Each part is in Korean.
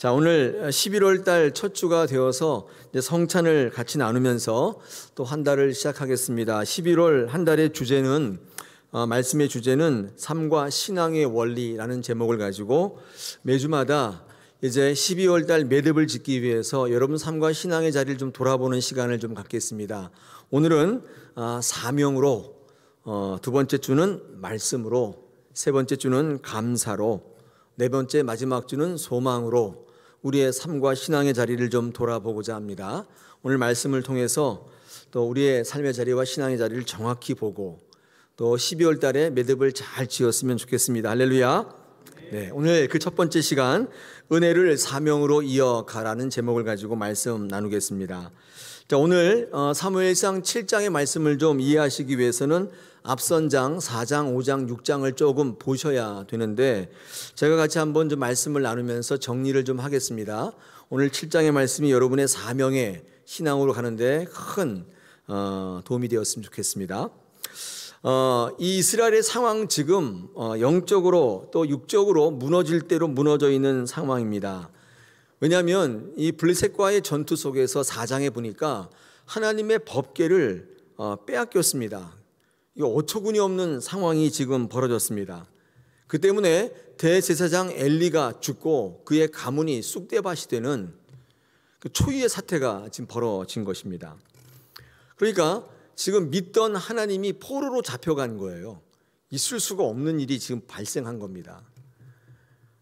자, 오늘 11월 달 첫 주가 되어서 이제 성찬을 같이 나누면서 또 한 달을 시작하겠습니다. 11월 한 달의 주제는 말씀의 주제는 삶과 신앙의 원리라는 제목을 가지고 매주마다 이제 12월 달 매듭을 짓기 위해서 여러분 삶과 신앙의 자리를 좀 돌아보는 시간을 좀 갖겠습니다. 오늘은 사명으로, 두 번째 주는 말씀으로, 세 번째 주는 감사로, 네 번째 마지막 주는 소망으로 우리의 삶과 신앙의 자리를 좀 돌아보고자 합니다. 오늘 말씀을 통해서 또 우리의 삶의 자리와 신앙의 자리를 정확히 보고 또 12월 달에 매듭을 잘 지었으면 좋겠습니다. 할렐루야. 네, 오늘 그 첫 번째 시간 은혜를 사명으로 이어가라는 제목을 가지고 말씀 나누겠습니다. 자, 오늘 사무엘상 7장의 말씀을 좀 이해하시기 위해서는 앞선 장 4장, 5장, 6장을 조금 보셔야 되는데 제가 같이 한번 좀 말씀을 나누면서 정리를 좀 하겠습니다. 오늘 7장의 말씀이 여러분의 사명의 신앙으로 가는데 큰 도움이 되었으면 좋겠습니다. 이 이스라엘의 상황 지금 영적으로 또 육적으로 무너질 대로 무너져 있는 상황입니다. 왜냐하면 이 블레셋과의 전투 속에서 4장에 보니까 하나님의 법궤를 빼앗겼습니다. 이거 어처구니 없는 상황이 지금 벌어졌습니다. 그 때문에 대제사장 엘리가 죽고 그의 가문이 쑥대밭이 되는 그 초유의 사태가 지금 벌어진 것입니다. 그러니까 지금 믿던 하나님이 포로로 잡혀간 거예요. 있을 수가 없는 일이 지금 발생한 겁니다.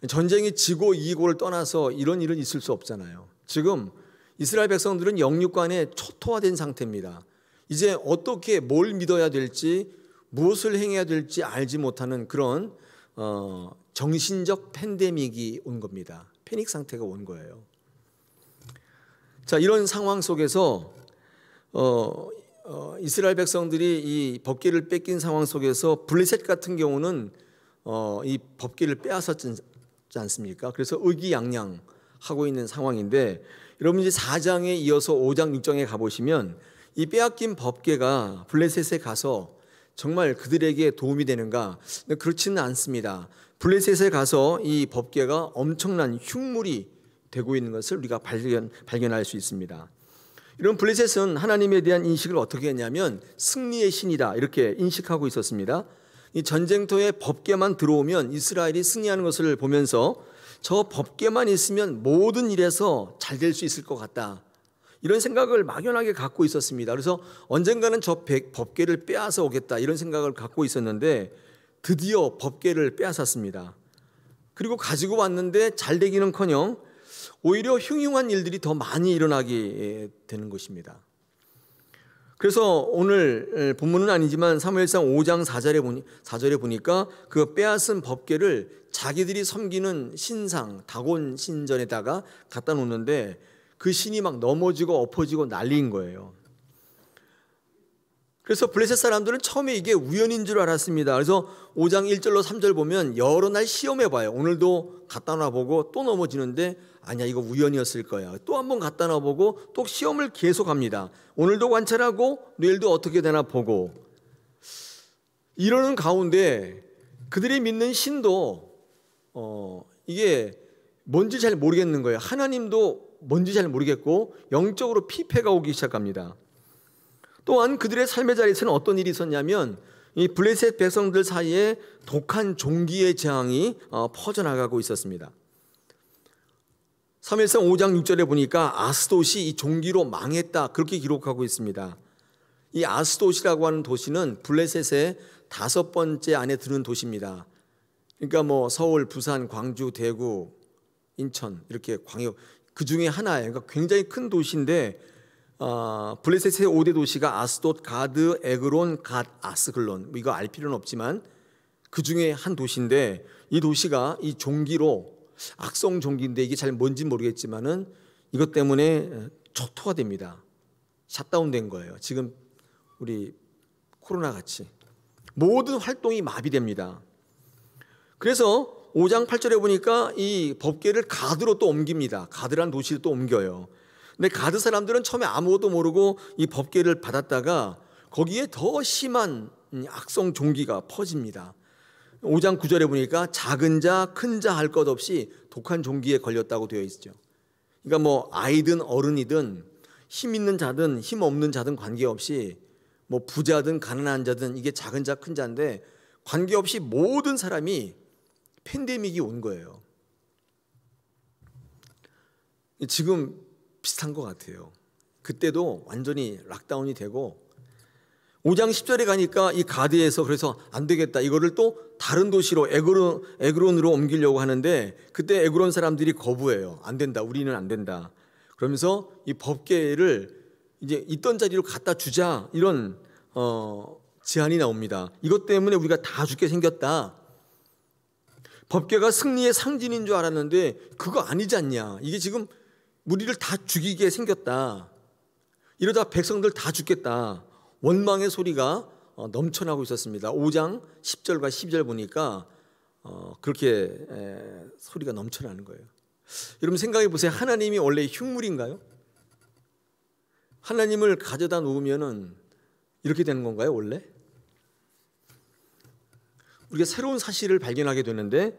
전쟁이 지고 이고를 떠나서 이런 일은 있을 수 없잖아요. 지금 이스라엘 백성들은 영육간에 초토화된 상태입니다. 이제 어떻게 뭘 믿어야 될지 무엇을 행해야 될지 알지 못하는 그런 정신적 팬데믹이 온 겁니다. 패닉 상태가 온 거예요. 자, 이런 상황 속에서 이스라엘 백성들이 이 법궤를 뺏긴 상황 속에서 블레셋 같은 경우는 이 법궤를 빼앗았지 않습니까? 그래서 의기양양하고 있는 상황인데 여러분 이제 4장에 이어서 5장, 6장에 가보시면 이 빼앗긴 법궤가 블레셋에 가서 정말 그들에게 도움이 되는가? 그렇지는 않습니다. 블레셋에 가서 이 법궤가 엄청난 흉물이 되고 있는 것을 우리가 발견할 수 있습니다. 이런 블레셋은 하나님에 대한 인식을 어떻게 했냐면 승리의 신이다 이렇게 인식하고 있었습니다. 이 전쟁터에 법궤만 들어오면 이스라엘이 승리하는 것을 보면서 저 법궤만 있으면 모든 일에서 잘 될 수 있을 것 같다. 이런 생각을 막연하게 갖고 있었습니다. 그래서 언젠가는 저 법궤를 빼앗아 오겠다 이런 생각을 갖고 있었는데 드디어 법궤를 빼앗았습니다. 그리고 가지고 왔는데 잘 되기는커녕 오히려 흉흉한 일들이 더 많이 일어나게 되는 것입니다. 그래서 오늘 본문은 아니지만 사무엘상 5장 4절에 보니까 그 빼앗은 법궤를 자기들이 섬기는 신상 다곤 신전에다가 갖다 놓는데 그 신이 막 넘어지고 엎어지고 난리인 거예요. 그래서 블레셋 사람들은 처음에 이게 우연인 줄 알았습니다. 그래서 5장 1절로 3절 보면 여러 날 시험해 봐요. 오늘도 갖다 놔보고 또 넘어지는데 아니야 이거 우연이었을 거야. 또 한번 갖다 놔보고 또 시험을 계속합니다. 오늘도 관찰하고 내일도 어떻게 되나 보고 이러는 가운데 그들이 믿는 신도 이게 뭔지 잘 모르겠는 거예요. 하나님도 뭔지 잘 모르겠고 영적으로 피폐가 오기 시작합니다. 또한 그들의 삶의 자리에서는 어떤 일이 있었냐면 이 블레셋 백성들 사이에 독한 종기의 재앙이 퍼져나가고 있었습니다. 사무엘상 5장 6절에 보니까 아스돗이 이 종기로 망했다 그렇게 기록하고 있습니다. 이 아스돗이라고 하는 도시는 블레셋의 5번째 안에 드는 도시입니다. 그러니까 뭐 서울, 부산, 광주, 대구, 인천 이렇게 광역 그 중에 하나예요. 그러니까 굉장히 큰 도시인데 블레셋의 5대 도시가 아스돗, 가드, 에그론, 갓, 아스글론 이거 알 필요는 없지만 그 중에 한 도시인데 이 도시가 이 종기로 악성 종기인데 이게 잘 뭔지 모르겠지만은 이것 때문에 초토화됩니다. 샷다운된 거예요. 지금 우리 코로나 같이 모든 활동이 마비됩니다. 그래서 5장 8절에 보니까 이 법궤를 가드로 또 옮깁니다. 가드라는 도시를 또 옮겨요. 근데 가드 사람들은 처음에 아무것도 모르고 이 법궤를 받았다가 거기에 더 심한 악성 종기가 퍼집니다. 5장 9절에 보니까 작은 자, 큰 자 할 것 없이 독한 종기에 걸렸다고 되어 있죠. 그러니까 뭐 아이든 어른이든 힘 있는 자든 힘 없는 자든 관계없이 뭐 부자든 가난한 자든 이게 작은 자, 큰 자인데 관계없이 모든 사람이 팬데믹이 온 거예요. 지금 비슷한 것 같아요. 그때도 완전히 락다운이 되고 5장 10절에 가니까 이 가드에서 그래서 안 되겠다. 이거를 또 다른 도시로 에그론으로 옮기려고 하는데 그때 에그론 사람들이 거부해요. 안 된다. 우리는 안 된다. 그러면서 이 법궤를 이제 있던 자리로 갖다 주자. 이런 제안이 나옵니다. 이것 때문에 우리가 다 죽게 생겼다. 법궤가 승리의 상징인 줄 알았는데 그거 아니지 않냐. 이게 지금 우리를 다 죽이게 생겼다. 이러다 백성들 다 죽겠다. 원망의 소리가 넘쳐나고 있었습니다. 5장 10절과 12절 보니까 그렇게 소리가 넘쳐나는 거예요. 여러분 생각해 보세요. 하나님이 원래 흉물인가요? 하나님을 가져다 놓으면은 이렇게 되는 건가요, 원래? 우리가 새로운 사실을 발견하게 되는데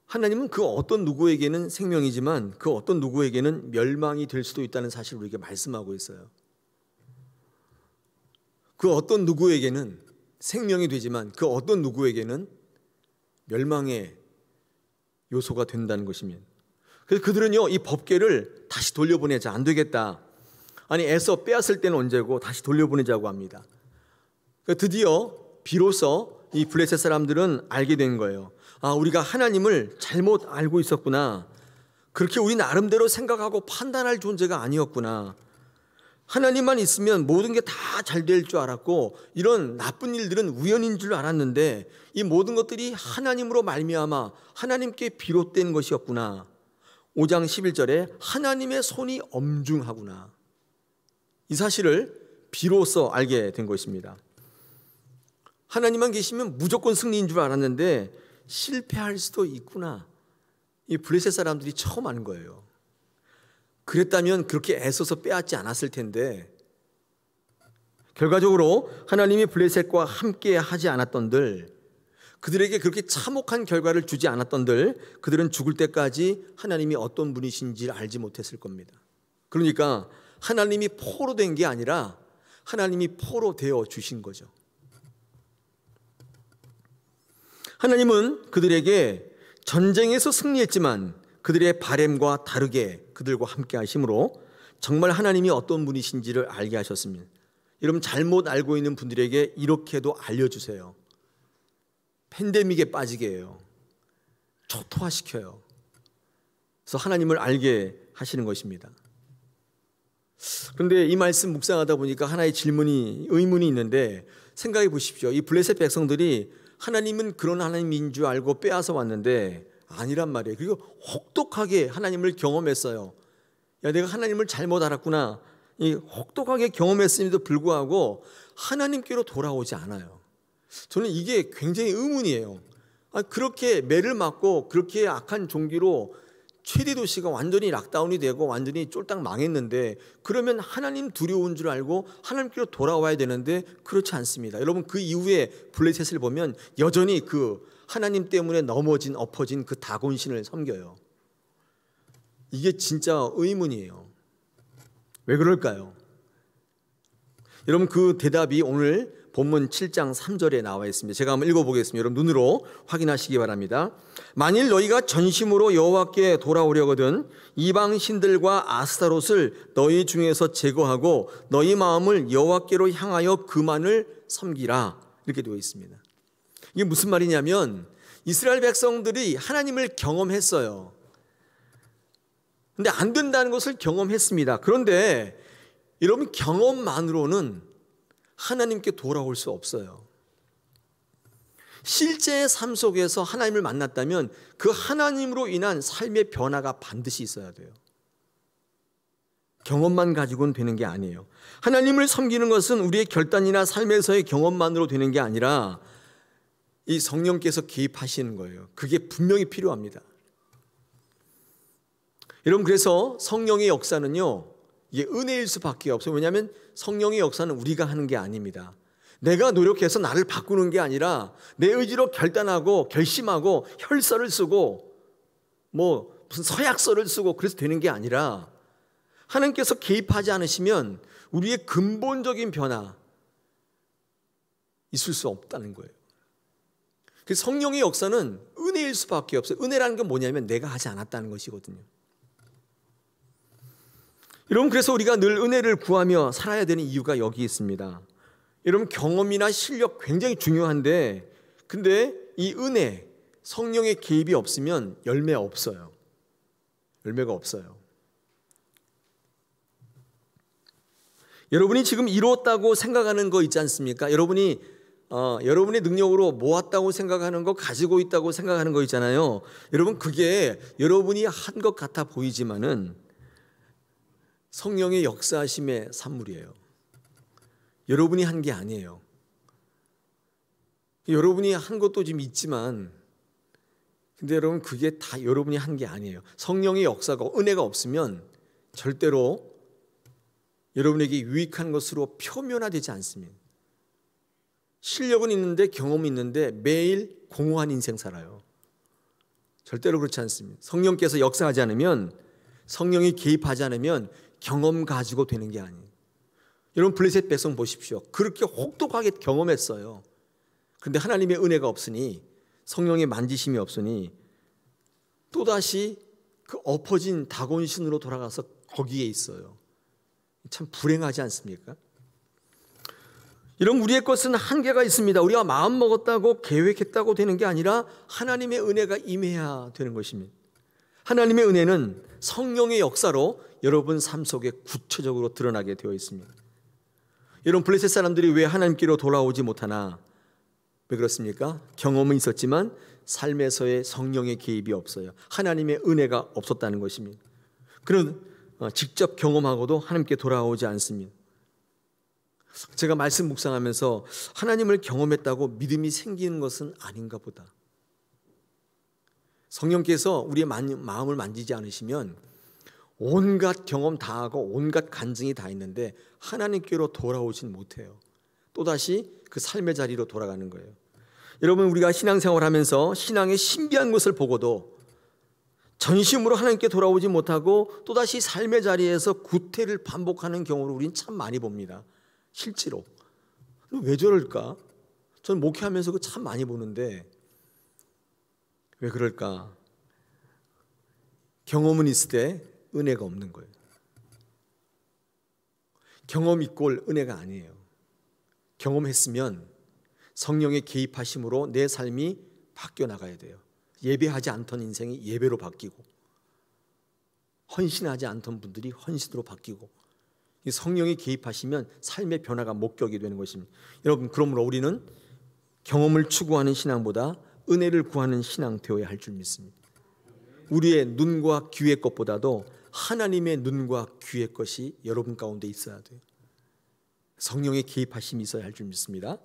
하나님은 그 어떤 누구에게는 생명이지만 그 어떤 누구에게는 멸망이 될 수도 있다는 사실을 우리에게 말씀하고 있어요. 그 어떤 누구에게는 생명이 되지만 그 어떤 누구에게는 멸망의 요소가 된다는 것이면, 그래서 그들은요 이 법궤를 다시 돌려보내자. 안 되겠다. 아니 애써 빼앗을 때는 언제고 다시 돌려보내자고 합니다. 드디어 비로소 이 블레셋 사람들은 알게 된 거예요. 아, 우리가 하나님을 잘못 알고 있었구나. 그렇게 우리 나름대로 생각하고 판단할 존재가 아니었구나. 하나님만 있으면 모든 게 다 잘 될 줄 알았고 이런 나쁜 일들은 우연인 줄 알았는데 이 모든 것들이 하나님으로 말미암아 하나님께 비롯된 것이었구나. 5장 11절에 하나님의 손이 엄중하구나. 이 사실을 비로소 알게 된 것입니다. 하나님만 계시면 무조건 승리인 줄 알았는데 실패할 수도 있구나. 이 블레셋 사람들이 처음 아는 거예요. 그랬다면 그렇게 애써서 빼앗지 않았을 텐데 결과적으로 하나님이 블레셋과 함께 하지 않았던들, 그들에게 그렇게 참혹한 결과를 주지 않았던들, 그들은 죽을 때까지 하나님이 어떤 분이신지 알지 못했을 겁니다. 그러니까 하나님이 포로 된 게 아니라 하나님이 포로 되어 주신 거죠. 하나님은 그들에게 전쟁에서 승리했지만 그들의 바램과 다르게 그들과 함께 하심으로 정말 하나님이 어떤 분이신지를 알게 하셨습니다. 여러분 잘못 알고 있는 분들에게 이렇게도 알려주세요. 팬데믹에 빠지게 해요. 초토화시켜요. 그래서 하나님을 알게 하시는 것입니다. 그런데 이 말씀 묵상하다 보니까 하나의 의문이 있는데 생각해 보십시오. 이 블레셋 백성들이 하나님은 그런 하나님인 줄 알고 빼앗아 왔는데 아니란 말이에요. 그리고 혹독하게 하나님을 경험했어요. 야, 내가 하나님을 잘못 알았구나. 이 혹독하게 경험했음에도 불구하고 하나님께로 돌아오지 않아요. 저는 이게 굉장히 의문이에요. 그렇게 매를 맞고 그렇게 악한 종기로 최대 도시가 완전히 락다운이 되고 완전히 쫄딱 망했는데 그러면 하나님 두려운 줄 알고 하나님께로 돌아와야 되는데 그렇지 않습니다. 여러분 그 이후에 블레셋을 보면 여전히 그 하나님 때문에 엎어진 그 다곤신을 섬겨요. 이게 진짜 의문이에요. 왜 그럴까요? 여러분 그 대답이 오늘 본문 7장 3절에 나와 있습니다. 제가 한번 읽어보겠습니다. 여러분 눈으로 확인하시기 바랍니다. 만일 너희가 전심으로 여호와께 돌아오려거든 이방 신들과 아스타롯을 너희 중에서 제거하고 너희 마음을 여호와께로 향하여 그만을 섬기라. 이렇게 되어 있습니다. 이게 무슨 말이냐면 이스라엘 백성들이 하나님을 경험했어요. 근데 안 된다는 것을 경험했습니다. 그런데 여러분 경험만으로는 하나님께 돌아올 수 없어요. 실제의 삶 속에서 하나님을 만났다면 그 하나님으로 인한 삶의 변화가 반드시 있어야 돼요. 경험만 가지고는 되는 게 아니에요. 하나님을 섬기는 것은 우리의 결단이나 삶에서의 경험만으로 되는 게 아니라 이 성령께서 개입하시는 거예요. 그게 분명히 필요합니다. 여러분 그래서 성령의 역사는요 이게 은혜일 수밖에 없어요. 왜냐하면 성령의 역사는 우리가 하는 게 아닙니다. 내가 노력해서 나를 바꾸는 게 아니라 내 의지로 결단하고 결심하고 혈서를 쓰고 무슨 서약서를 쓰고 그래서 되는 게 아니라 하나님께서 개입하지 않으시면 우리의 근본적인 변화 있을 수 없다는 거예요. 성령의 역사는 은혜일 수밖에 없어요. 은혜라는 건 뭐냐면 내가 하지 않았다는 것이거든요. 여러분, 그래서 우리가 늘 은혜를 구하며 살아야 되는 이유가 여기 있습니다. 여러분, 경험이나 실력 굉장히 중요한데 근데 이 은혜, 성령의 개입이 없으면 열매가 없어요. 열매가 없어요. 여러분이 지금 이루었다고 생각하는 거 있지 않습니까? 여러분의 능력으로 모았다고 생각하는 거, 가지고 있다고 생각하는 거 있잖아요. 여러분, 그게 여러분이 한 것 같아 보이지만은 성령의 역사하심의 산물이에요. 여러분이 한 게 아니에요. 여러분이 한 것도 좀 있지만 근데 여러분, 그게 다 여러분이 한 게 아니에요. 성령의 역사가, 은혜가 없으면 절대로 여러분에게 유익한 것으로 표면화되지 않습니다. 실력은 있는데, 경험이 있는데 매일 공허한 인생 살아요. 절대로 그렇지 않습니다. 성령께서 역사하지 않으면, 성령이 개입하지 않으면 경험 가지고 되는 게 아니에요. 여러분, 블레셋 백성 보십시오. 그렇게 혹독하게 경험했어요. 그런데 하나님의 은혜가 없으니, 성령의 만지심이 없으니 또다시 그 엎어진 다곤신으로 돌아가서 거기에 있어요. 참 불행하지 않습니까? 이런 우리의 것은 한계가 있습니다. 우리가 마음 먹었다고 계획했다고 되는 게 아니라 하나님의 은혜가 임해야 되는 것입니다. 하나님의 은혜는 성령의 역사로 여러분 삶 속에 구체적으로 드러나게 되어 있습니다. 여러분, 블레셋 사람들이 왜 하나님께로 돌아오지 못하나? 왜 그렇습니까? 경험은 있었지만 삶에서의 성령의 개입이 없어요. 하나님의 은혜가 없었다는 것입니다. 그런 직접 경험하고도 하나님께 돌아오지 않습니다. 제가 말씀 묵상하면서 하나님을 경험했다고 믿음이 생기는 것은 아닌가 보다. 성령께서 우리의 마음을 만지지 않으시면 온갖 경험 다 하고 온갖 간증이 다 있는데 하나님께로 돌아오진 못해요. 또다시 그 삶의 자리로 돌아가는 거예요. 여러분, 우리가 신앙생활하면서 신앙의 신비한 것을 보고도 전심으로 하나님께 돌아오지 못하고 또다시 삶의 자리에서 구태를 반복하는 경우를 우리는 참 많이 봅니다. 실제로. 왜 저럴까? 저는 목회하면서 그거 참 많이 보는데 왜 그럴까? 경험은 있을 때 은혜가 없는 거예요. 경험 이꼴 은혜가 아니에요. 경험했으면 성령의 개입하심으로 내 삶이 바뀌어 나가야 돼요. 예배하지 않던 인생이 예배로 바뀌고, 헌신하지 않던 분들이 헌신으로 바뀌고, 이 성령이 개입하시면 삶의 변화가 목격이 되는 것입니다. 여러분, 그러므로 우리는 경험을 추구하는 신앙보다 은혜를 구하는 신앙 되어야 할 줄 믿습니다. 우리의 눈과 귀의 것보다도 하나님의 눈과 귀의 것이 여러분 가운데 있어야 돼요. 성령의 개입하심이 있어야 할 줄 믿습니다.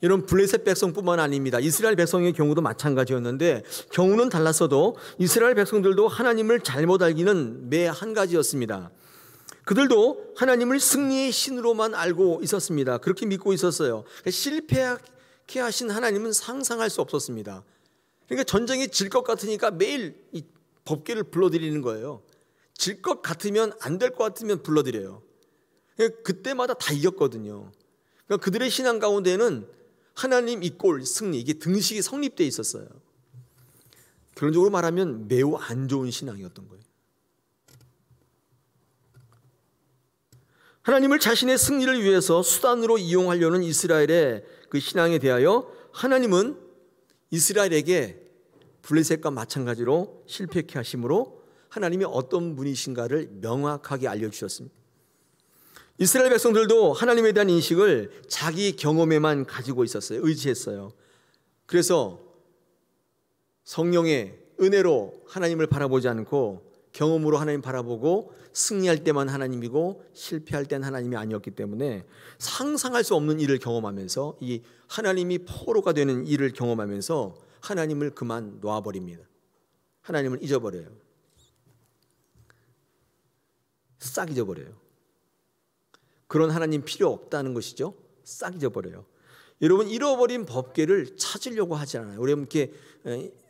여러분, 블레셋 백성뿐만 아닙니다. 이스라엘 백성의 경우도 마찬가지였는데 경우는 달랐어도 이스라엘 백성들도 하나님을 잘못 알기는 매 한 가지였습니다. 그들도 하나님을 승리의 신으로만 알고 있었습니다. 그렇게 믿고 있었어요. 실패하게 하신 하나님은 상상할 수 없었습니다. 그러니까 전쟁이 질 것 같으니까 매일 이 법궤를 불러드리는 거예요. 질 것 같으면, 안 될 것 같으면 불러드려요. 그때마다 다 이겼거든요. 그러니까 그들의 신앙 가운데는 하나님 이꼴 승리, 이게 등식이 성립되어 있었어요. 결론적으로 말하면 매우 안 좋은 신앙이었던 거예요. 하나님을 자신의 승리를 위해서 수단으로 이용하려는 이스라엘의 그 신앙에 대하여 하나님은 이스라엘에게 블레셋과 마찬가지로 실패케 하심으로 하나님이 어떤 분이신가를 명확하게 알려주셨습니다. 이스라엘 백성들도 하나님에 대한 인식을 자기 경험에만 가지고 있었어요. 의지했어요. 그래서 성령의 은혜로 하나님을 바라보지 않고 경험으로 하나님 바라보고 승리할 때만 하나님이고 실패할 때는 하나님이 아니었기 때문에 상상할 수 없는 일을 경험하면서 이 하나님이 포로가 되는 일을 경험하면서 하나님을 그만 놔버립니다. 하나님을 잊어버려요. 싹 잊어버려요. 그런 하나님 필요 없다는 것이죠. 싹 잊어버려요. 여러분, 잃어버린 법궤를 찾으려고 하지 않아요. 우리 이렇게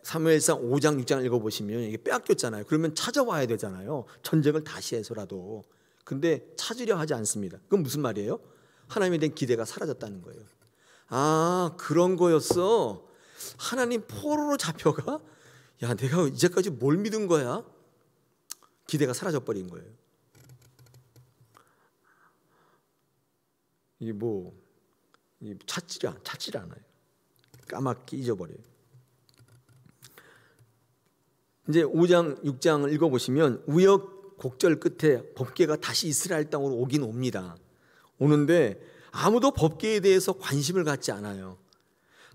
사무엘상 5장 6장 읽어보시면 이게 빼앗겼잖아요. 그러면 찾아와야 되잖아요. 전쟁을 다시 해서라도. 근데 찾으려 하지 않습니다. 그건 무슨 말이에요? 하나님에 대한 기대가 사라졌다는 거예요. 아, 그런 거였어. 하나님 포로로 잡혀가? 야, 내가 이제까지 뭘 믿은 거야? 기대가 사라져버린 거예요. 이게 찾질 않아요. 까맣게 잊어버려요. 이제 5장 6장을 읽어보시면 우여곡절 끝에 법궤가 다시 이스라엘 땅으로 오긴 옵니다. 오는데 아무도 법궤에 대해서 관심을 갖지 않아요.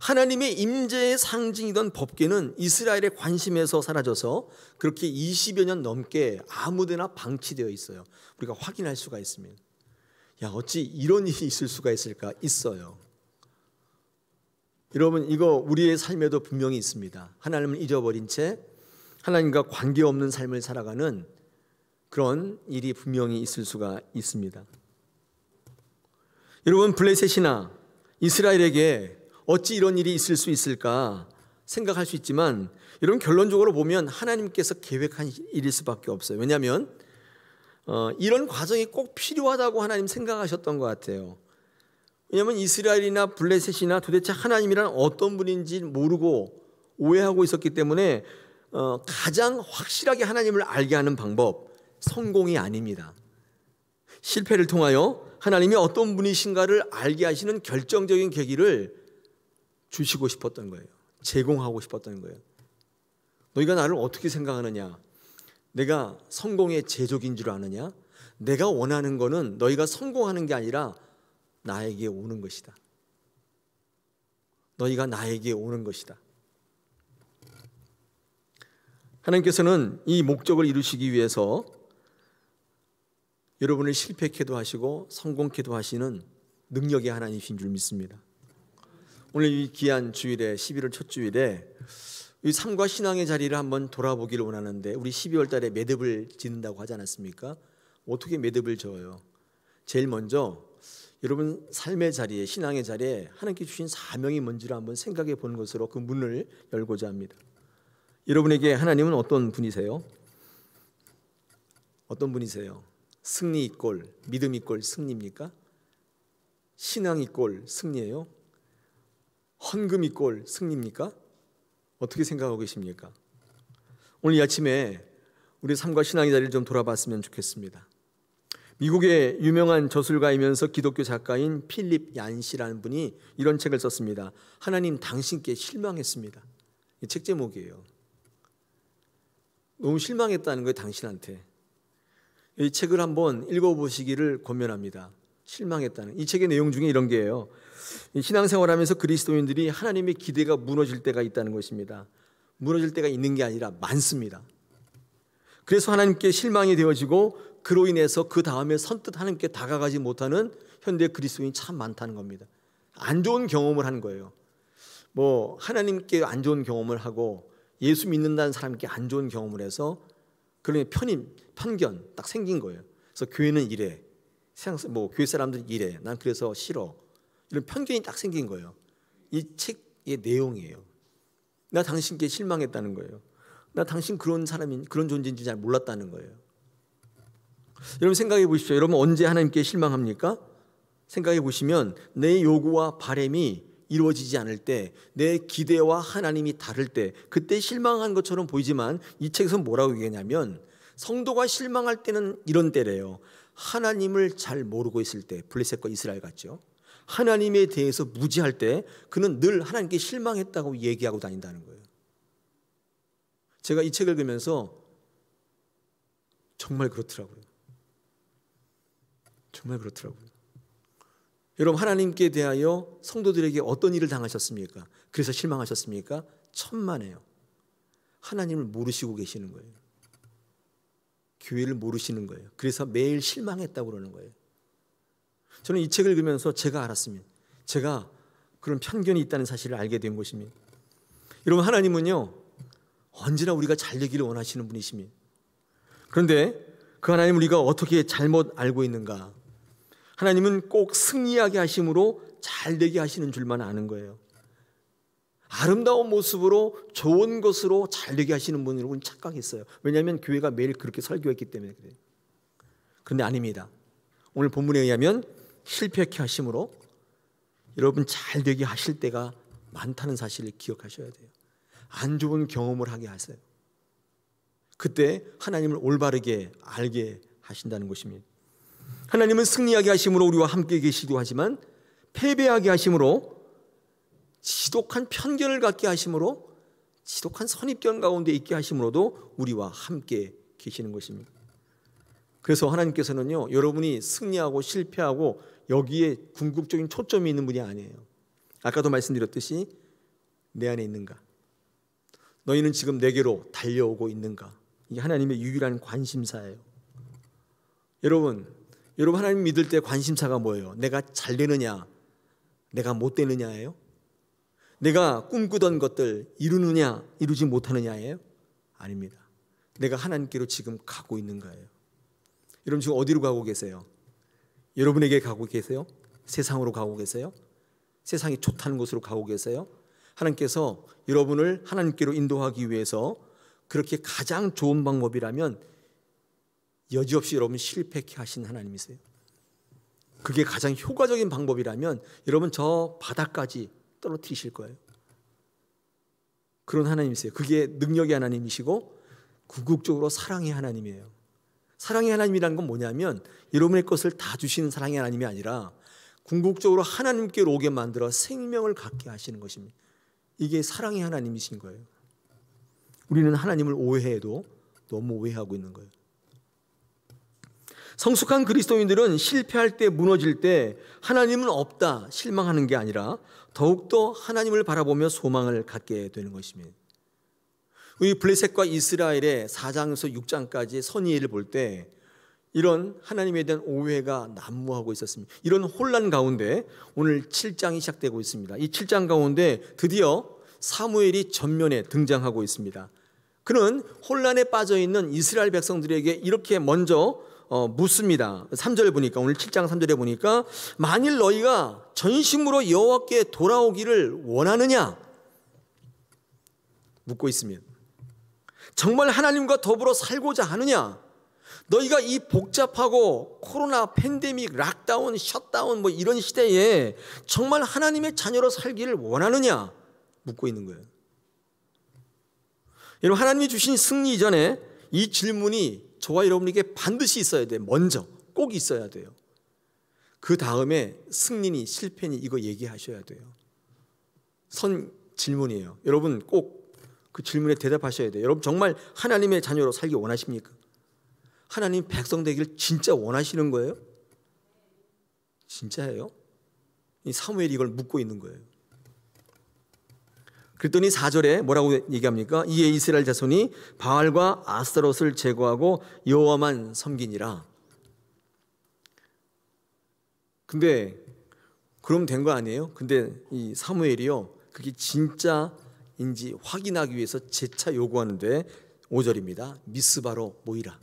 하나님의 임재의 상징이던 법궤는 이스라엘의 관심에서 사라져서 그렇게 20여 년 넘게 아무데나 방치되어 있어요. 우리가 확인할 수가 있습니다. 야, 어찌 이런 일이 있을 수가 있을까? 있어요. 여러분, 이거 우리의 삶에도 분명히 있습니다. 하나님을 잊어버린 채 하나님과 관계없는 삶을 살아가는 그런 일이 분명히 있을 수가 있습니다. 여러분, 블레셋이나 이스라엘에게 어찌 이런 일이 있을 수 있을까 생각할 수 있지만, 여러분, 결론적으로 보면 하나님께서 계획한 일일 수밖에 없어요. 왜냐하면 이런 과정이 꼭 필요하다고 하나님 생각하셨던 것 같아요. 왜냐하면 이스라엘이나 블레셋이나 도대체 하나님이란 어떤 분인지 모르고 오해하고 있었기 때문에 가장 확실하게 하나님을 알게 하는 방법, 성공이 아닙니다. 실패를 통하여 하나님이 어떤 분이신가를 알게 하시는 결정적인 계기를 주시고 싶었던 거예요. 제공하고 싶었던 거예요. 너희가 나를 어떻게 생각하느냐? 내가 성공의 제조기인 줄 아느냐? 내가 원하는 거는 너희가 성공하는 게 아니라 나에게 오는 것이다. 너희가 나에게 오는 것이다. 하나님께서는 이 목적을 이루시기 위해서 여러분을 실패케도 하시고 성공케도 하시는 능력의 하나님이신 줄 믿습니다. 오늘 이 귀한 주일에 11월 첫 주일에 이 삶과 신앙의 자리를 한번 돌아보기를 원하는데, 우리 12월 달에 매듭을 짓는다고 하지 않았습니까? 어떻게 매듭을 지어요? 제일 먼저 여러분 삶의 자리에, 신앙의 자리에 하나님께 주신 사명이 뭔지를 한번 생각해 보는 것으로 그 문을 열고자 합니다. 여러분에게 하나님은 어떤 분이세요? 어떤 분이세요? 승리 이꼴 믿음 이꼴 승리입니까? 신앙 이꼴 승리예요? 헌금 이꼴 승리입니까? 어떻게 생각하고 계십니까? 오늘 이 아침에 우리 삶과 신앙의 자리를 좀 돌아봤으면 좋겠습니다. 미국의 유명한 저술가이면서 기독교 작가인 필립 얀시라는 분이 이런 책을 썼습니다. 하나님 당신께 실망했습니다. 이 책 제목이에요. 너무 실망했다는 거예요, 당신한테. 이 책을 한번 읽어보시기를 권면합니다. 실망했다는. 이 책의 내용 중에 이런 게예요. 신앙생활하면서 그리스도인들이 하나님의 기대가 무너질 때가 있다는 것입니다. 무너질 때가 있는 게 아니라 많습니다. 그래서 하나님께 실망이 되어지고 그로 인해서 그 다음에 선뜻 하나님께 다가가지 못하는 현대 그리스도인이 참 많다는 겁니다. 안 좋은 경험을 하는 거예요. 하나님께 안 좋은 경험을 하고 예수 믿는다는 사람께 안 좋은 경험을 해서 그런 편견 딱 생긴 거예요. 그래서 교회는 이래, 교회 사람들은 이래, 난 그래서 싫어, 이런 편견이 딱 생긴 거예요. 이 책의 내용이에요. 나 당신께 실망했다는 거예요. 나 당신 그런 존재인지 잘 몰랐다는 거예요. 여러분 생각해 보십시오. 여러분 언제 하나님께 실망합니까? 생각해 보시면 내 요구와 바람이 이루어지지 않을 때, 내 기대와 하나님이 다를 때, 그때 실망한 것처럼 보이지만 이 책에서 뭐라고 얘기하냐면, 성도가 실망할 때는 이런 때래요. 하나님을 잘 모르고 있을 때, 블레셋과 이스라엘 같죠. 하나님에 대해서 무지할 때 그는 늘 하나님께 실망했다고 얘기하고 다닌다는 거예요. 제가 이 책을 읽으면서 정말 그렇더라고요. 정말 그렇더라고요. 여러분 하나님께 대하여 성도들에게 어떤 일을 당하셨습니까? 그래서 실망하셨습니까? 천만에요. 하나님을 모르시고 계시는 거예요. 교회를 모르시는 거예요. 그래서 매일 실망했다고 그러는 거예요. 저는 이 책을 읽으면서 제가 알았습니다. 제가 그런 편견이 있다는 사실을 알게 된 것입니다. 여러분 하나님은요 언제나 우리가 잘 되기를 원하시는 분이십니다. 그런데 그 하나님 우리가 어떻게 잘못 알고 있는가? 하나님은 꼭 승리하게 하심으로 잘 되게 하시는 줄만 아는 거예요. 아름다운 모습으로 좋은 것으로 잘 되게 하시는 분이라고 착각했어요. 왜냐하면 교회가 매일 그렇게 설교했기 때문에 그래요. 그런데 아닙니다. 오늘 본문에 의하면 실패케 하심으로 여러분 잘 되게 하실 때가 많다는 사실을 기억하셔야 돼요. 안 좋은 경험을 하게 하세요. 그때 하나님을 올바르게 알게 하신다는 것입니다. 하나님은 승리하게 하심으로 우리와 함께 계시기도 하지만 패배하게 하심으로, 지독한 편견을 갖게 하심으로, 지독한 선입견 가운데 있게 하심으로도 우리와 함께 계시는 것입니다. 그래서 하나님께서는요, 여러분이 승리하고 실패하고 여기에 궁극적인 초점이 있는 분이 아니에요. 아까도 말씀드렸듯이 내 안에 있는가? 너희는 지금 내게로 달려오고 있는가? 이게 하나님의 유일한 관심사예요. 여러분 하나님 믿을 때 관심사가 뭐예요? 내가 잘 되느냐, 내가 못 되느냐예요? 내가 꿈꾸던 것들 이루느냐, 이루지 못하느냐예요? 아닙니다. 내가 하나님께로 지금 가고 있는가예요. 여러분 지금 어디로 가고 계세요? 여러분에게 가고 계세요? 세상으로 가고 계세요? 세상이 좋다는 곳으로 가고 계세요? 하나님께서 여러분을 하나님께로 인도하기 위해서 그렇게 가장 좋은 방법이라면 여지없이 여러분 실패케 하신 하나님이세요. 그게 가장 효과적인 방법이라면 여러분 저 바닥까지 떨어뜨리실 거예요. 그런 하나님이세요. 그게 능력의 하나님이시고 궁극적으로 사랑의 하나님이에요. 사랑의 하나님이라는 건 뭐냐면 여러분의 것을 다 주시는 사랑의 하나님이 아니라 궁극적으로 하나님께로 오게 만들어 생명을 갖게 하시는 것입니다. 이게 사랑의 하나님이신 거예요. 우리는 하나님을 오해해도 너무 오해하고 있는 거예요. 성숙한 그리스도인들은 실패할 때, 무너질 때 하나님은 없다 실망하는 게 아니라 더욱더 하나님을 바라보며 소망을 갖게 되는 것입니다. 우리 블레셋과 이스라엘의 4장에서 6장까지 선의를 볼 때 이런 하나님에 대한 오해가 난무하고 있었습니다. 이런 혼란 가운데 오늘 7장이 시작되고 있습니다. 이 7장 가운데 드디어 사무엘이 전면에 등장하고 있습니다. 그는 혼란에 빠져 있는 이스라엘 백성들에게 이렇게 먼저 묻습니다. 3절에 보니까, 오늘 7장 3절에 보니까 만일 너희가 전심으로 여호와께 돌아오기를 원하느냐 묻고 있습니다. 정말 하나님과 더불어 살고자 하느냐? 너희가 이 복잡하고 코로나 팬데믹, 락다운, 셧다운 뭐 이런 시대에 정말 하나님의 자녀로 살기를 원하느냐 묻고 있는 거예요. 여러분, 하나님이 주신 승리 이전에 이 질문이 저와 여러분에게 반드시 있어야 돼요. 먼저 꼭 있어야 돼요. 그 다음에 승리니 실패니 이거 얘기하셔야 돼요. 선 질문이에요. 여러분 꼭 그 질문에 대답하셔야 돼요. 여러분 정말 하나님의 자녀로 살기 원하십니까? 하나님 백성 되기를 진짜 원하시는 거예요? 진짜예요? 이 사무엘이 이걸 묻고 있는 거예요. 그랬더니 4절에 뭐라고 얘기합니까? 이에 이스라엘 자손이 바알과 아스타롯을 제거하고 여호와만 섬기니라. 근데 그럼 된 거 아니에요? 근데 이 사무엘이요, 그게 진짜인지 확인하기 위해서 재차 요구하는데 5절입니다. 미스바로 모이라.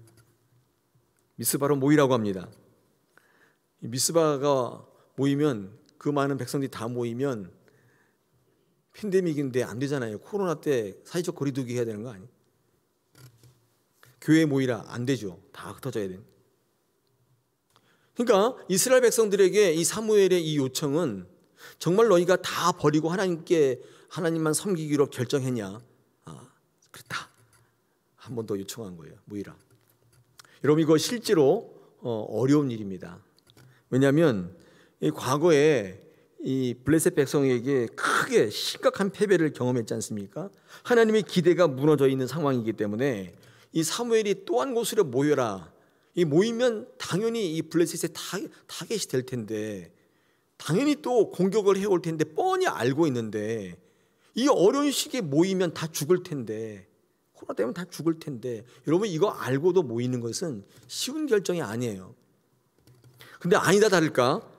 미스바로 모이라고 합니다. 미스바가 모이면, 그 많은 백성들이 다 모이면 팬데믹인데 안 되잖아요. 코로나 때 사회적 거리두기 해야 되는 거 아니에요? 교회에 모이라 안 되죠. 다 흩어져야 돼요. 그러니까 이스라엘 백성들에게 이 사무엘의 이 요청은 정말 너희가 다 버리고 하나님만 섬기기로 결정했냐? 그렇다. 한 번 더 요청한 거예요. 모이라. 여러분 이거 실제로 어려운 일입니다. 왜냐하면 이 과거에 이 블레셋 백성에게 크게 심각한 패배를 경험했지 않습니까? 하나님의 기대가 무너져 있는 상황이기 때문에 이 사무엘이 또 한 곳으로 모여라. 이 모이면 당연히 이 블레셋의 타겟이 될 텐데, 당연히 또 공격을 해올 텐데 뻔히 알고 있는데, 이 어려운 시기에 모이면 다 죽을 텐데, 코로나 때문에 다 죽을 텐데, 여러분 이거 알고도 모이는 것은 쉬운 결정이 아니에요. 근데 아니다 다를까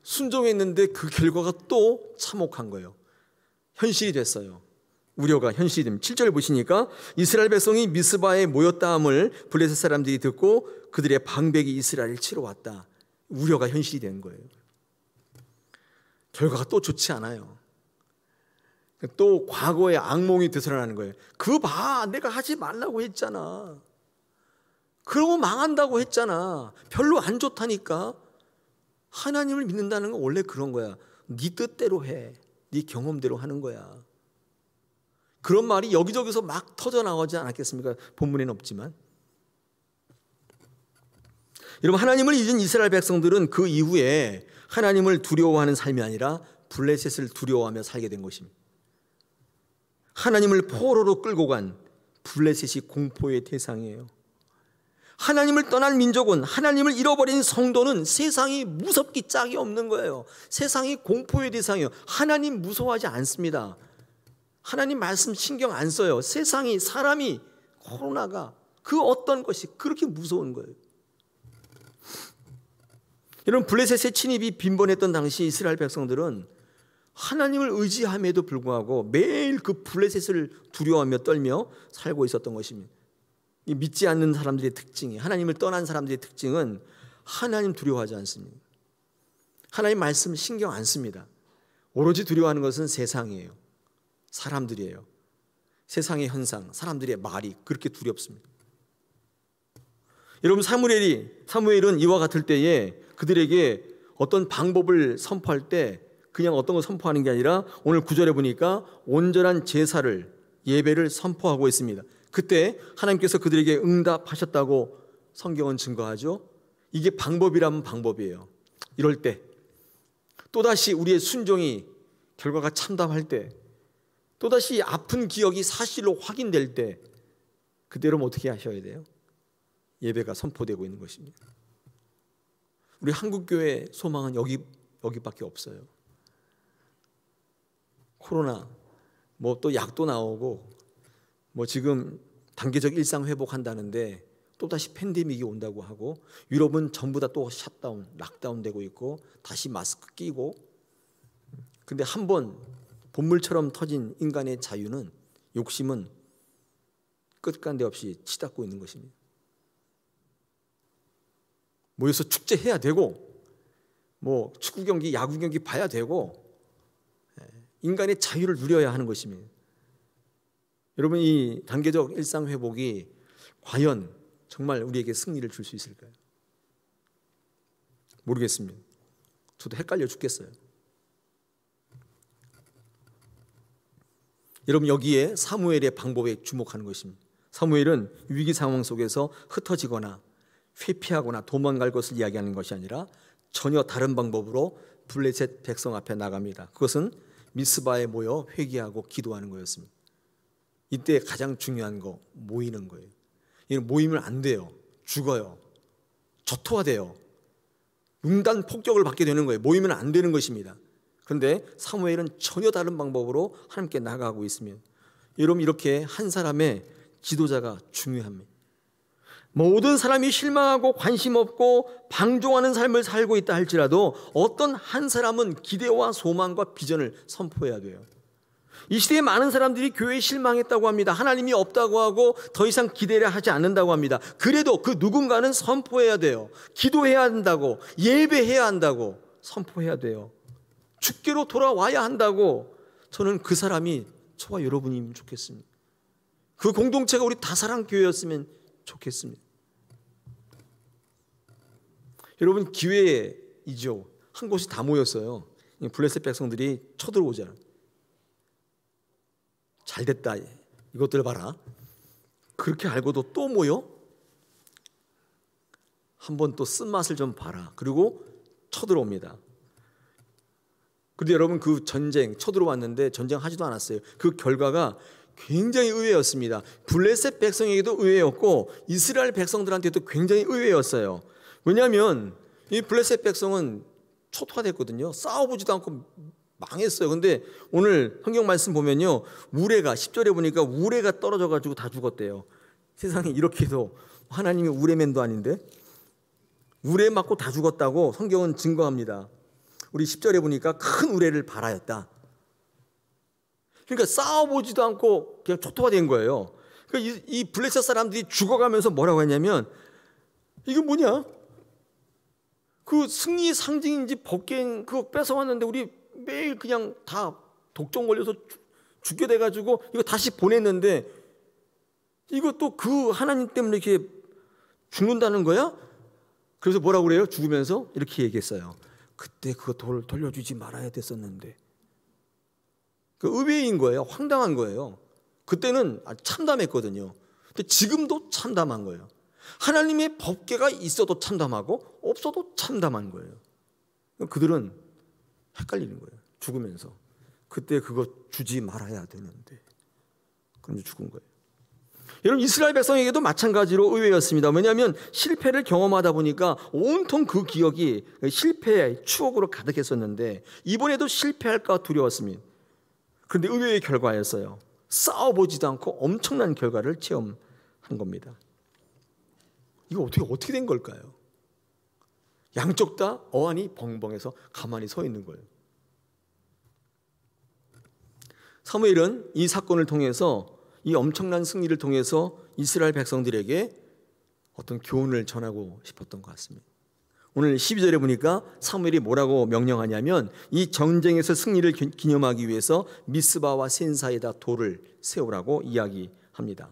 순종했는데 그 결과가 또 참혹한 거예요. 현실이 됐어요. 우려가 현실이 됩니다. 7절 보시니까 이스라엘 백성이 미스바에 모였다함을 블레셋 사람들이 듣고 그들의 방백이 이스라엘을 치러 왔다. 우려가 현실이 된 거예요. 결과가 또 좋지 않아요. 또 과거의 악몽이 되살아나는 거예요. 그거 봐, 내가 하지 말라고 했잖아. 그러고 망한다고 했잖아. 별로 안 좋다니까. 하나님을 믿는다는 건 원래 그런 거야. 네 뜻대로 해. 네 경험대로 하는 거야. 그런 말이 여기저기서 막 터져나오지 않았겠습니까? 본문에는 없지만. 여러분, 하나님을 잊은 이스라엘 백성들은 그 이후에 하나님을 두려워하는 삶이 아니라 블레셋을 두려워하며 살게 된 것입니다. 하나님을 포로로 끌고 간 블레셋이 공포의 대상이에요. 하나님을 떠난 민족은, 하나님을 잃어버린 성도는 세상이 무섭기 짝이 없는 거예요. 세상이 공포의 대상이에요. 하나님 무서워하지 않습니다. 하나님 말씀 신경 안 써요. 세상이, 사람이, 코로나가, 그 어떤 것이 그렇게 무서운 거예요. 여러분, 블레셋의 침입이 빈번했던 당시 이스라엘 백성들은 하나님을 의지함에도 불구하고 매일 그 블레셋을 두려워하며 떨며 살고 있었던 것입니다. 이 믿지 않는 사람들의 특징이, 하나님을 떠난 사람들의 특징은 하나님 두려워하지 않습니다. 하나님 말씀 신경 안 씁니다. 오로지 두려워하는 것은 세상이에요. 사람들이에요. 세상의 현상, 사람들의 말이 그렇게 두렵습니다. 여러분, 사무엘은 이와 같을 때에 그들에게 어떤 방법을 선포할 때 그냥 어떤 걸 선포하는 게 아니라 오늘 9절에 보니까 온전한 제사를, 예배를 선포하고 있습니다. 그때 하나님께서 그들에게 응답하셨다고 성경은 증거하죠. 이게 방법이라면 방법이에요. 이럴 때 또다시 우리의 순종이 결과가 참담할 때, 또다시 아픈 기억이 사실로 확인될 때, 그대로 어떻게 하셔야 돼요? 예배가 선포되고 있는 것입니다. 우리 한국교회 소망은 여기밖에 없어요. 코로나, 뭐 또 약도 나오고, 뭐 지금 단계적 일상 회복한다는데 또다시 팬데믹이 온다고 하고, 유럽은 전부 다 또 셧다운, 락다운 되고 있고, 다시 마스크 끼고. 근데 한번 본물처럼 터진 인간의 자유는, 욕심은 끝간데 없이 치닫고 있는 것입니다. 모여서 축제해야 되고, 뭐 축구 경기, 야구 경기 봐야 되고, 인간의 자유를 누려야 하는 것입니다. 여러분, 이 단계적 일상 회복이 과연 정말 우리에게 승리를 줄 수 있을까요? 모르겠습니다. 저도 헷갈려 죽겠어요. 여러분, 여기에 사무엘의 방법에 주목하는 것입니다. 사무엘은 위기 상황 속에서 흩어지거나 회피하거나 도망갈 것을 이야기하는 것이 아니라 전혀 다른 방법으로 블레셋 백성 앞에 나갑니다. 그것은 미스바에 모여 회개하고 기도하는 거였습니다. 이때 가장 중요한 거, 모이는 거예요. 모이면 안 돼요. 죽어요. 초토화돼요. 융단 폭격을 받게 되는 거예요. 모이면 안 되는 것입니다. 그런데 사무엘은 전혀 다른 방법으로 하나님께 나아가고 있으면, 여러분, 이렇게 한 사람의 지도자가 중요합니다. 모든 사람이 실망하고 관심 없고 방종하는 삶을 살고 있다 할지라도 어떤 한 사람은 기대와 소망과 비전을 선포해야 돼요. 이 시대에 많은 사람들이 교회에 실망했다고 합니다. 하나님이 없다고 하고 더 이상 기대를 하지 않는다고 합니다. 그래도 그 누군가는 선포해야 돼요. 기도해야 한다고, 예배해야 한다고 선포해야 돼요. 주께로 돌아와야 한다고. 저는 그 사람이 저와 여러분이면 좋겠습니다. 그 공동체가 우리 다사랑교회였으면 좋겠습니다. 여러분, 기회이죠. 한 곳이 다 모였어요. 블레셋 백성들이 쳐들어오잖아요. 잘됐다, 이것들 봐라. 그렇게 알고도 또 모여? 한번 또 쓴맛을 좀 봐라. 그리고 쳐들어옵니다. 그런데 여러분, 그 전쟁 쳐들어왔는데 전쟁하지도 않았어요. 그 결과가 굉장히 의외였습니다. 블레셋 백성에게도 의외였고 이스라엘 백성들한테도 굉장히 의외였어요. 왜냐하면 이 블레셋 백성은 초토화됐거든요. 싸워보지도 않고 망했어요. 근데 오늘 성경 말씀 보면요, 우레가 10절에 보니까 우레가 떨어져가지고 다 죽었대요. 세상에 이렇게도 하나님이 우레맨도 아닌데 우레 맞고 다 죽었다고 성경은 증거합니다. 우리 10절에 보니까 큰 우레를 발하였다. 그러니까 싸워보지도 않고 그냥 초토화된 거예요. 그러니까 이 블레셋 사람들이 죽어가면서 뭐라고 했냐면, 이게 뭐냐? 그 승리의 상징인지 벗긴 그거 뺏어왔는데 우리 매일 그냥 다 독점 걸려서 죽게 돼가지고 이거 다시 보냈는데 이것도 그 하나님 때문에 이렇게 죽는다는 거야? 그래서 뭐라고 그래요? 죽으면서 이렇게 얘기했어요. 그때 그거 돌려주지 말아야 됐었는데. 그 의외인 거예요. 황당한 거예요. 그때는 참담했거든요. 근데 지금도 참담한 거예요. 하나님의 법궤가 있어도 참담하고 없어도 참담한 거예요. 그들은 헷갈리는 거예요. 죽으면서 그때 그거 주지 말아야 되는데 그럼 죽은 거예요. 여러분 이스라엘 백성에게도 마찬가지로 의외였습니다. 왜냐하면 실패를 경험하다 보니까 온통 그 기억이 실패의 추억으로 가득했었는데 이번에도 실패할까 두려웠습니다. 그런데 의외의 결과였어요. 싸워보지도 않고 엄청난 결과를 체험한 겁니다. 이거 어떻게 된 걸까요? 양쪽 다 어안이 벙벙해서 가만히 서 있는 거예요. 사무엘은 이 사건을 통해서 이 엄청난 승리를 통해서 이스라엘 백성들에게 어떤 교훈을 전하고 싶었던 것 같습니다. 오늘 12절에 보니까 사무엘이 뭐라고 명령하냐면 이 전쟁에서 승리를 기념하기 위해서 미스바와 센 사이에다 돌을 세우라고 이야기합니다.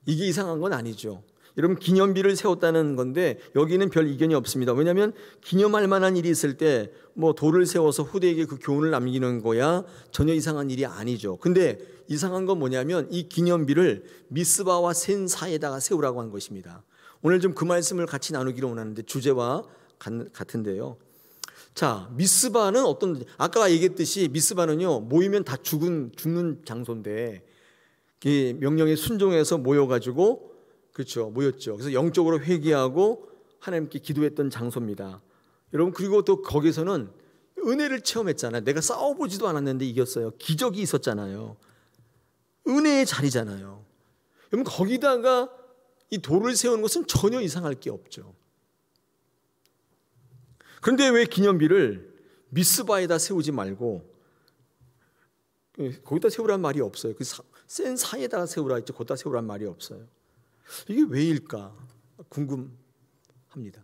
이게 이상한 건 아니죠. 여러분 기념비를 세웠다는 건데 여기는 별 이견이 없습니다. 왜냐하면 기념할 만한 일이 있을 때 뭐 돌을 세워서 후대에게 그 교훈을 남기는 거야 전혀 이상한 일이 아니죠. 근데 이상한 건 뭐냐면 이 기념비를 미스바와 센 사이에다가 세우라고 한 것입니다. 오늘 좀 그 말씀을 같이 나누기로 원하는데 주제와 같은데요. 자, 미스바는 어떤, 아까 얘기했듯이 미스바는요 모이면 다 죽는 장소인데 명령에 순종해서 모여가지고 그렇죠. 모였죠. 그래서 영적으로 회개하고 하나님께 기도했던 장소입니다. 여러분 그리고 또 거기서는 은혜를 체험했잖아요. 내가 싸워보지도 않았는데 이겼어요. 기적이 있었잖아요. 은혜의 자리잖아요. 여러분 거기다가 이 돌을 세우는 것은 전혀 이상할 게 없죠. 그런데 왜 기념비를 미스바에다 세우지 말고 거기다 세우란 말이 없어요. 그 센 사이에다가 세우라 했죠. 거기다 세우란 말이 없어요. 이게 왜일까 궁금합니다.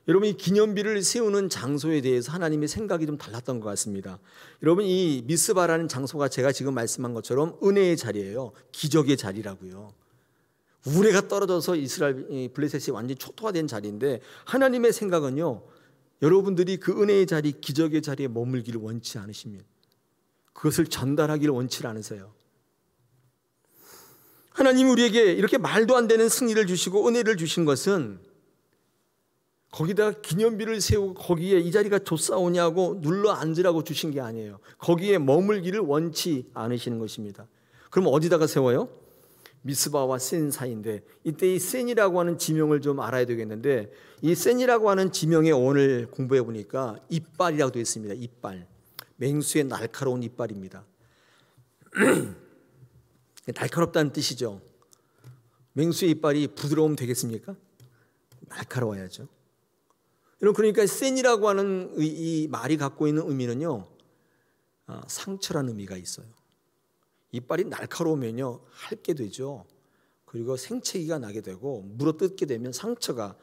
여러분 이 기념비를 세우는 장소에 대해서 하나님의 생각이 좀 달랐던 것 같습니다. 여러분 이 미스바라는 장소가 제가 지금 말씀한 것처럼 은혜의 자리예요. 기적의 자리라고요. 우레가 떨어져서 이스라엘 블레셋이 완전히 초토화된 자리인데 하나님의 생각은요 여러분들이 그 은혜의 자리 기적의 자리에 머물기를 원치 않으십니다. 그것을 전달하기를 원치 않으세요. 하나님이 우리에게 이렇게 말도 안 되는 승리를 주시고 은혜를 주신 것은 거기다가 기념비를 세우고 거기에 이 자리가 좋사오냐고 눌러 앉으라고 주신 게 아니에요. 거기에 머물기를 원치 않으시는 것입니다. 그럼 어디다가 세워요? 미스바와 센 사이인데 이때 이 센이라고 하는 지명을 좀 알아야 되겠는데 이 센이라고 하는 지명의 어원을 공부해 보니까 이빨이라고 되어 있습니다. 이빨. 맹수의 날카로운 이빨입니다. 날카롭다는 뜻이죠. 맹수의 이빨이 부드러우면 되겠습니까? 날카로워야죠. 여러분 그러니까 센이라고 하는 이 말이 갖고 있는 의미는요 상처라는 의미가 있어요. 이빨이 날카로우면요 핥게 되죠. 그리고 생채기가 나게 되고 물어뜯게 되면 상처가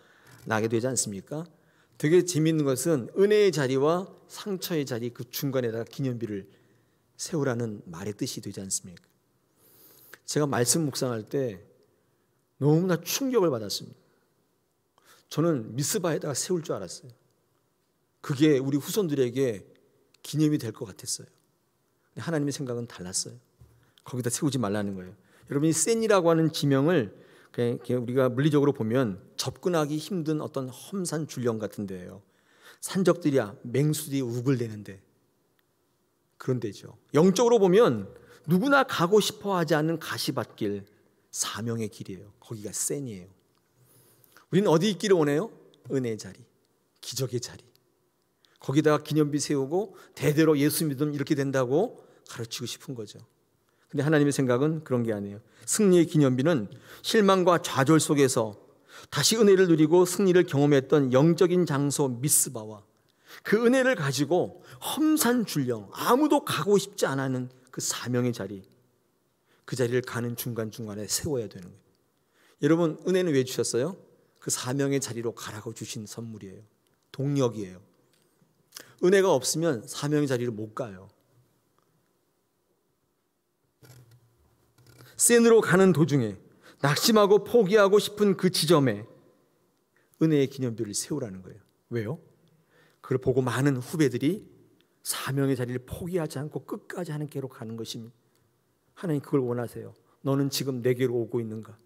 나게 되지 않습니까? 되게 재미있는 것은 은혜의 자리와 상처의 자리 그 중간에다가 기념비를 세우라는 말의 뜻이 되지 않습니까? 제가 말씀 묵상할 때 너무나 충격을 받았습니다. 저는 미스바에다가 세울 줄 알았어요. 그게 우리 후손들에게 기념이 될 것 같았어요. 하나님의 생각은 달랐어요. 거기다 세우지 말라는 거예요. 여러분 이 센이라고 하는 지명을 우리가 물리적으로 보면 접근하기 힘든 어떤 험산 줄령 같은 데예요. 산적들이야 맹수들이 우글대는데 그런 데죠. 영적으로 보면 누구나 가고 싶어 하지 않는 가시밭길 사명의 길이에요. 거기가 센이에요. 우리는 어디 있기를 원해요? 은혜의 자리, 기적의 자리. 거기다가 기념비 세우고 대대로 예수 믿으면 이렇게 된다고 가르치고 싶은 거죠. 근데 하나님의 생각은 그런 게 아니에요. 승리의 기념비는 실망과 좌절 속에서 다시 은혜를 누리고 승리를 경험했던 영적인 장소 미스바와 그 은혜를 가지고 험산 줄령 아무도 가고 싶지 않아하는 그 사명의 자리 그 자리를 가는 중간중간에 세워야 되는 거예요. 여러분 은혜는 왜 주셨어요? 그 사명의 자리로 가라고 주신 선물이에요. 동력이에요. 은혜가 없으면 사명의 자리를 못 가요. 센으로 가는 도중에 낙심하고 포기하고 싶은 그 지점에 은혜의 기념비를 세우라는 거예요. 왜요? 그걸 보고 많은 후배들이 사명의 자리를 포기하지 않고 끝까지 하나님께로 가는 것입니다. 하나님 그걸 원하세요. 너는 지금 내게로 오고 있는가?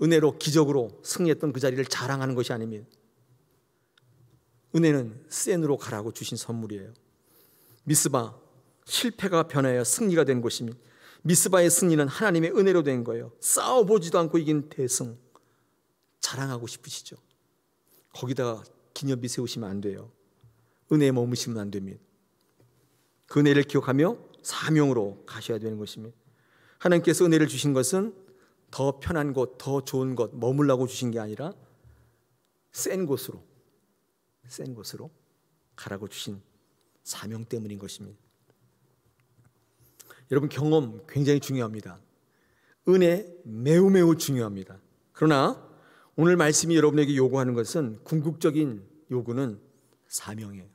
은혜로 기적으로 승리했던 그 자리를 자랑하는 것이 아닙니다. 은혜는 센으로 가라고 주신 선물이에요. 미스바, 실패가 변하여 승리가 된 것입니다. 미스바의 승리는 하나님의 은혜로 된 거예요. 싸워보지도 않고 이긴 대승. 자랑하고 싶으시죠? 거기다가 기념비 세우시면 안 돼요. 은혜에 머무시면 안 됩니다. 그 은혜를 기억하며 사명으로 가셔야 되는 것입니다. 하나님께서 은혜를 주신 것은 더 편한 곳, 더 좋은 곳 머물라고 주신 게 아니라 센 곳으로 가라고 주신 사명 때문인 것입니다. 여러분, 경험 굉장히 중요합니다. 은혜 매우 중요합니다. 그러나 오늘 말씀이 여러분에게 요구하는 것은 궁극적인 요구는 사명이에요.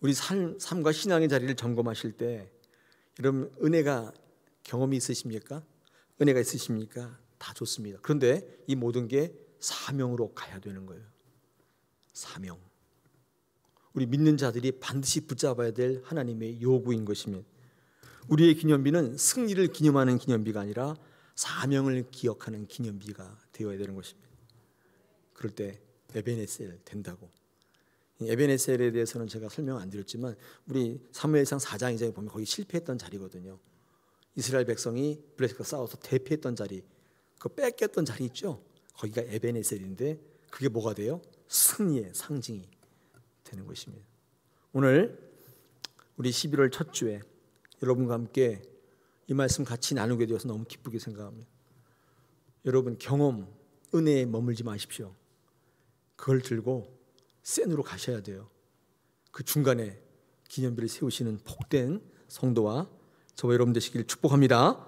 우리 삶과 신앙의 자리를 점검하실 때 여러분 은혜가 경험이 있으십니까? 은혜가 있으십니까? 다 좋습니다. 그런데 이 모든 게 사명으로 가야 되는 거예요. 사명. 우리 믿는 자들이 반드시 붙잡아야 될 하나님의 요구인 것입니다. 우리의 기념비는 승리를 기념하는 기념비가 아니라 사명을 기억하는 기념비가 되어야 되는 것입니다. 그럴 때 에베네셀 된다고. 에베네셀에 대해서는 제가 설명 안 드렸지만 우리 사무엘상 4장 2장에 보면 거기 실패했던 자리거든요. 이스라엘 백성이 블레셋과 싸워서 대패했던 자리, 그 뺏겼던 자리 있죠. 거기가 에베네셀인데 그게 뭐가 돼요? 승리의 상징이 되는 것입니다. 오늘 우리 11월 첫 주에 여러분과 함께 이 말씀 같이 나누게 되어서 너무 기쁘게 생각합니다. 여러분 경험, 은혜에 머물지 마십시오. 그걸 들고 센으로 가셔야 돼요. 그 중간에 기념비를 세우시는 복된 성도와 저와 여러분 되시길 축복합니다.